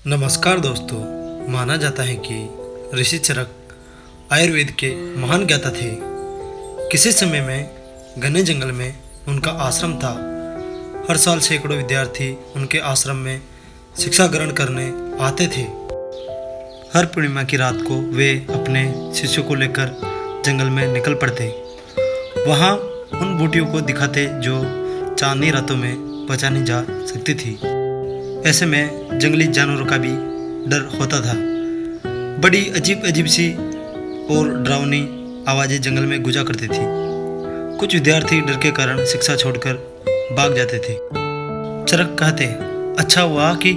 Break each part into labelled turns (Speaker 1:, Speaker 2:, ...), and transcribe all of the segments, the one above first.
Speaker 1: नमस्कार दोस्तों। माना जाता है कि ऋषि चरक आयुर्वेद के महान ज्ञाता थे। किसी समय में घने जंगल में उनका आश्रम था। हर साल सैकड़ों विद्यार्थी उनके आश्रम में शिक्षा ग्रहण करने आते थे। हर पूर्णिमा की रात को वे अपने शिष्यों को लेकर जंगल में निकल पड़ते। वहाँ उन बूटियों को दिखाते जो चांदनी रातों में पहचानी जा सकती थी। ऐसे में जंगली जानवरों का भी डर होता था। बड़ी अजीब अजीब सी और डरावनी आवाज़ें जंगल में गूंजा करती थी। कुछ विद्यार्थी डर के कारण शिक्षा छोड़कर भाग जाते थे। चरक कहते, अच्छा हुआ कि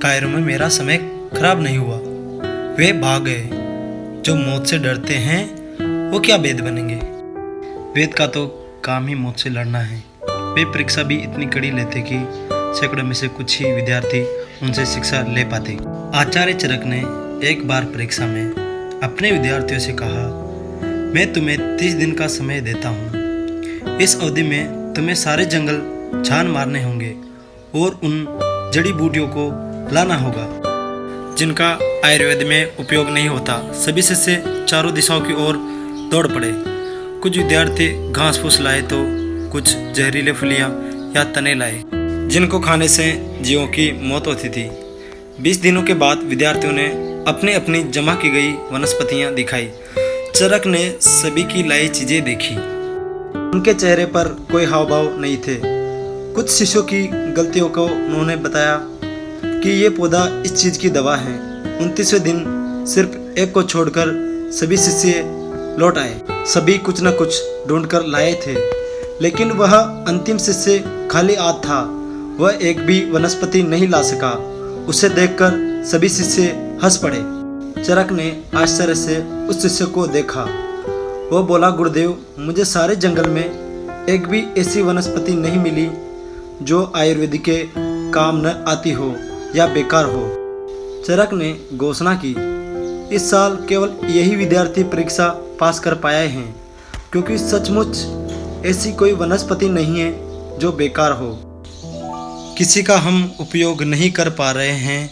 Speaker 1: कायरों में मेरा समय खराब नहीं हुआ। वे भाग गए। जो मौत से डरते हैं वो क्या वेद बनेंगे। वेद का तो काम ही मौत से लड़ना है। वे परीक्षा भी इतनी कड़ी लेते कि सैकड़ों में से कुछ ही विद्यार्थी उनसे शिक्षा ले पाते। आचार्य चरक ने एक बार परीक्षा में अपने विद्यार्थियों से कहा, मैं तुम्हें 30 दिन का समय देता हूँ। इस अवधि में तुम्हें सारे जंगल छान मारने होंगे और उन जड़ी बूटियों को लाना होगा जिनका आयुर्वेद में उपयोग नहीं होता। सभी शिष्य चारों दिशाओं की ओर दौड़ पड़े। कुछ विद्यार्थी घास फूस लाए तो कुछ जहरीले फलियाँ या तने लाए जिनको खाने से जीवों की मौत होती थी। 20 दिनों के बाद विद्यार्थियों ने अपनी अपनी जमा की गई वनस्पतियां दिखाई। चरक ने सभी की लाई चीजें देखी। उनके चेहरे पर कोई हाव भाव नहीं थे। कुछ शिष्यों की गलतियों को उन्होंने बताया कि ये पौधा इस चीज की दवा है। 29वें दिन सिर्फ एक को छोड़कर सभी शिष्य लौट आए। सभी कुछ न कुछ ढूंढ कर लाए थे, लेकिन वह अंतिम शिष्य खाली हाथ था। वह एक भी वनस्पति नहीं ला सका। उसे देखकर सभी शिष्य हंस पड़े। चरक ने आश्चर्य से उस शिष्य को देखा। वह बोला, गुरुदेव, मुझे सारे जंगल में एक भी ऐसी वनस्पति नहीं मिली जो आयुर्वेद के काम न आती हो या बेकार हो। चरक ने घोषणा की, इस साल केवल यही विद्यार्थी परीक्षा पास कर पाए हैं, क्योंकि सचमुच ऐसी कोई वनस्पति नहीं है जो बेकार हो। किसी का हम उपयोग नहीं कर पा रहे हैं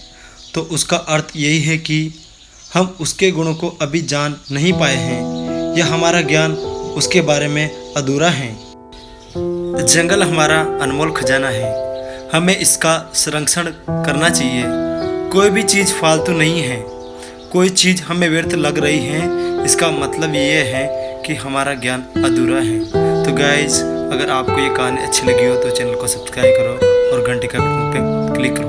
Speaker 1: तो उसका अर्थ यही है कि हम उसके गुणों को अभी जान नहीं पाए हैं या हमारा ज्ञान उसके बारे में अधूरा है। जंगल हमारा अनमोल खजाना है। हमें इसका संरक्षण करना चाहिए। कोई भी चीज़ फालतू नहीं है। कोई चीज़ हमें व्यर्थ लग रही है, इसका मतलब ये है कि हमारा ज्ञान अधूरा है। तो गाइज, अगर आपको ये कहानी अच्छी लगी हो तो चैनल को सब्सक्राइब करो और घंटे का बटन पे क्लिक करो।